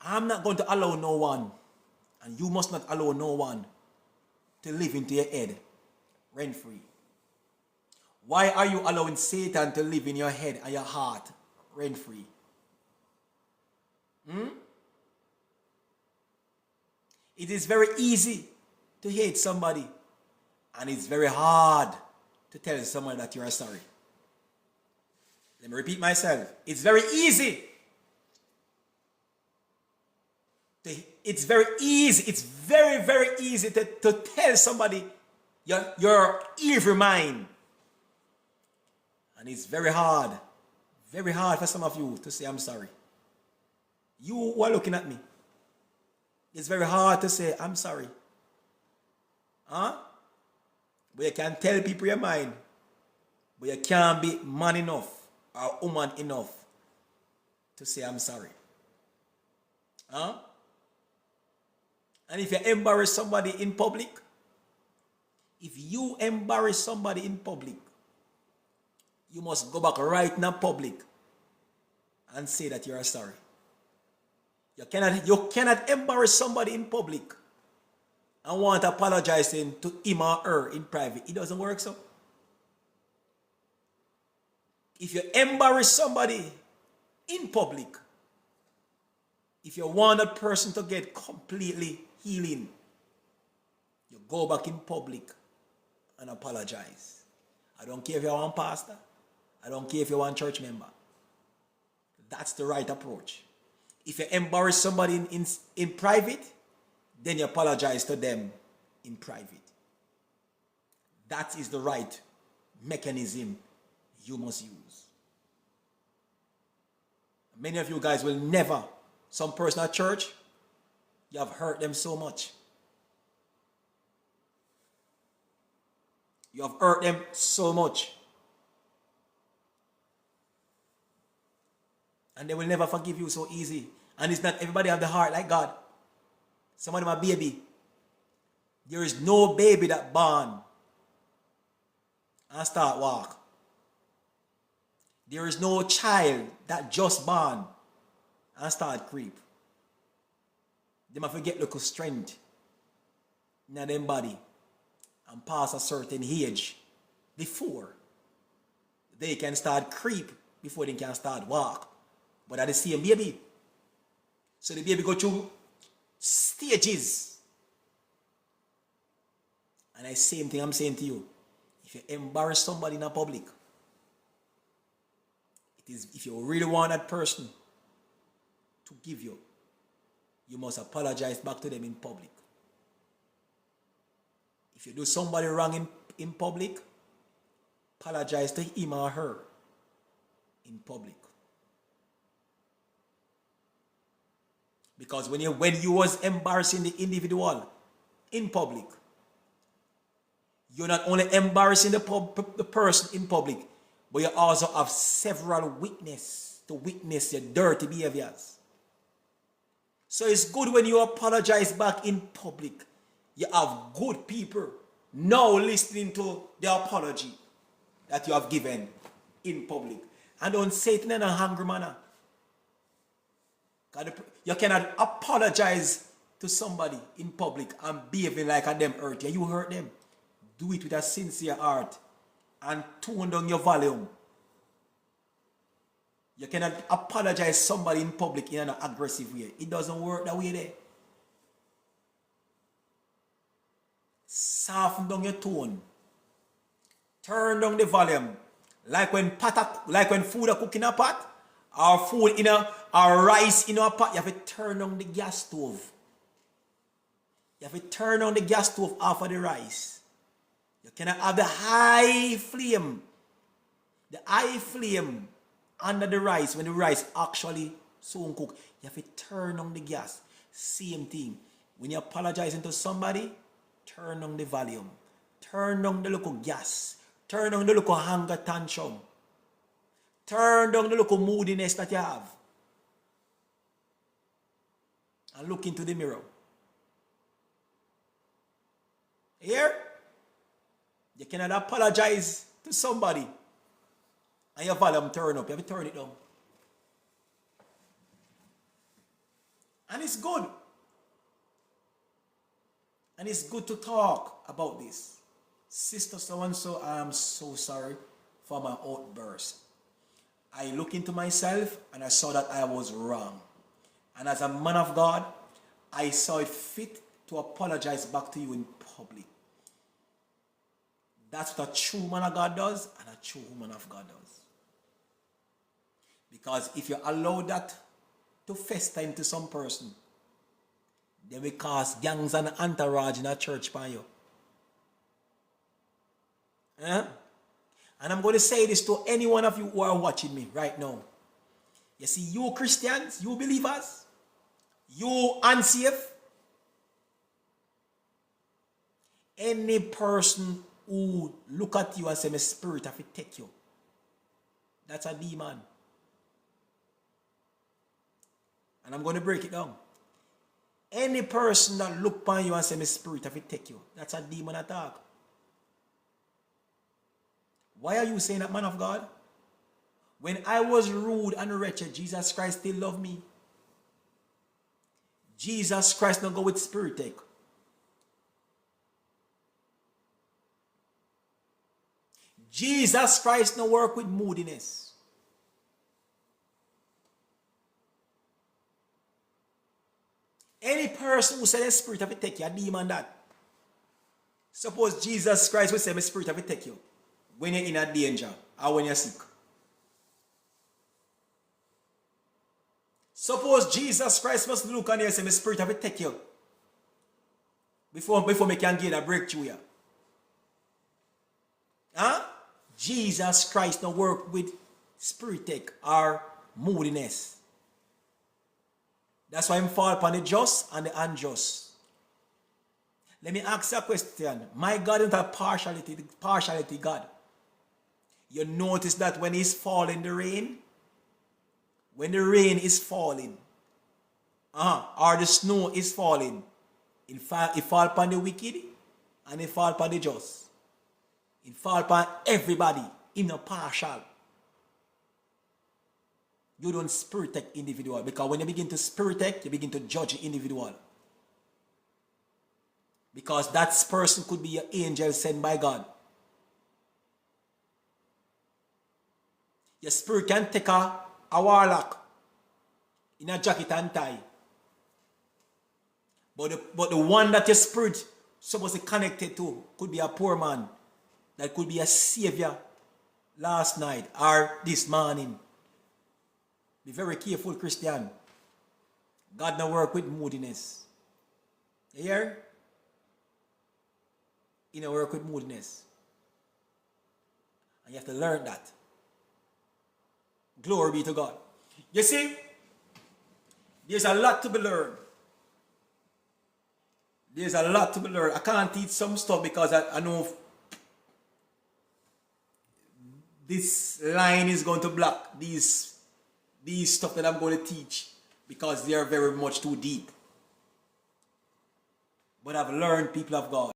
I'm not going to allow no one, and you must not allow no one to live into your head rent free. Why are you allowing Satan to live in your head and your heart rent free? It is very easy to hate somebody, and it's very hard to tell someone that you are sorry. Let me repeat myself. It's very easy. It's very easy to tell somebody your evil mind. And it's very hard for some of you to say, I'm sorry. You who are looking at me, it's very hard to say, I'm sorry. Huh? But you can tell people your mind, but you can't be man enough or woman enough to say, I'm sorry. Huh? And if you embarrass somebody in public, if you embarrass somebody in public, you must go back right now public and say that you are sorry. You cannot embarrass somebody in public and want to apologize to him or her in private. It doesn't work so. If you embarrass somebody in public, if you want that person to get completely healing, you go back in public and apologize. I don't care if you're one pastor. I don't care if you're one church member. That's the right approach. If you embarrass somebody in private, then you apologize to them in private. That is the right mechanism you must use. Many of you guys will never, some person at church, you have hurt them so much. You have hurt them so much. And they will never forgive you so easy. And it's not everybody have the heart like God. Some of them are baby. There is no baby that born and start walk. There is no child that just born and start creep. They must get local strength in their body and pass a certain age before they can start creep, before they can start walk. But at the same baby. So the baby go through stages. And the same thing I'm saying to you. If you embarrass somebody in a public, it is, if you really want that person to give you, you must apologize back to them in public. If you do somebody wrong in public, apologize to him or her in public. Because when you was embarrassing the individual in public, you're not only embarrassing the person in public, but you also have several witnesses to witness your dirty behaviors. So it's good when you apologize back in public. You have good people now listening to the apology that you have given in public. And don't say it in a hungry manner. You cannot apologize to somebody in public and behaving like a them hurt you. You hurt them. Do it with a sincere heart and tone down your volume. You cannot apologize to somebody in public in an aggressive way. It doesn't work that way there. Soften down your tone. Turn down the volume. Like when food are cooked in a pot, or food in or rice in a pot, you have to turn down the gas stove. You have to turn down the gas stove off of the rice. You cannot have the high flame under the rice when the rice actually soon cooked. You have to turn on the gas. Same thing. When you're apologizing to somebody, turn on the volume. Turn on the local gas. Turn on the local hunger tantrum. Turn down the local moodiness that you have. And look into the mirror. Here, you cannot apologize to somebody and your volume turn up. You have to turn it down. And it's good. And it's good to talk about this. Sister so-and-so, I am so sorry for my outburst. I look into myself and I saw that I was wrong. And as a man of God, I saw it fit to apologize back to you in public. That's what a true man of God does and a true woman of God does. Because if you allow that to fester into some person, they will cause gangs and entourage in a church by you. And I'm going to say this to any one of you who are watching me right now. You see, you Christians, you believers, you unsaved, any person who look at you and say, my spirit have to take you, that's a demon. And I'm going to break it down. Any person that look upon you and say, my spirit have to take you, that's a demon attack. Why are you saying that, man of God? When I was rude and wretched, Jesus Christ still loved me. Jesus Christ don't go with spirit take. Jesus Christ no work with moodiness. Any person who said the spirit of it take you, a demon that. Suppose Jesus Christ would say, my spirit of it take you when you're in a danger or when you're sick. Suppose Jesus Christ must look on you and say, my spirit of it take you before we can get a breakthrough here. Huh? Jesus Christ no work with spirit take or moodiness. That's why him fall upon the just and the unjust. Let me ask you a question. My God is a partiality God. You notice that when he's falling the rain, when the rain is falling, or the snow is falling, it fall upon the wicked and it fall upon the just. It fall upon everybody. He's not partial. You don't spirit take individual, because when you begin to spirit take, you begin to judge the individual. Because that person could be an angel sent by God. Your spirit can take a warlock in a jacket and tie. But the one that your spirit supposed to connected to could be a poor man. That could be a savior last night or this morning. Be very careful, Christian. God no work with moodiness. You hear? He no work with moodiness. And you have to learn that. Glory be to God. You see, there's a lot to be learned. There's a lot to be learned. I can't teach some stuff because I know this line is going to block these stuff that I'm going to teach because they are very much too deep. But I've learned, people of God,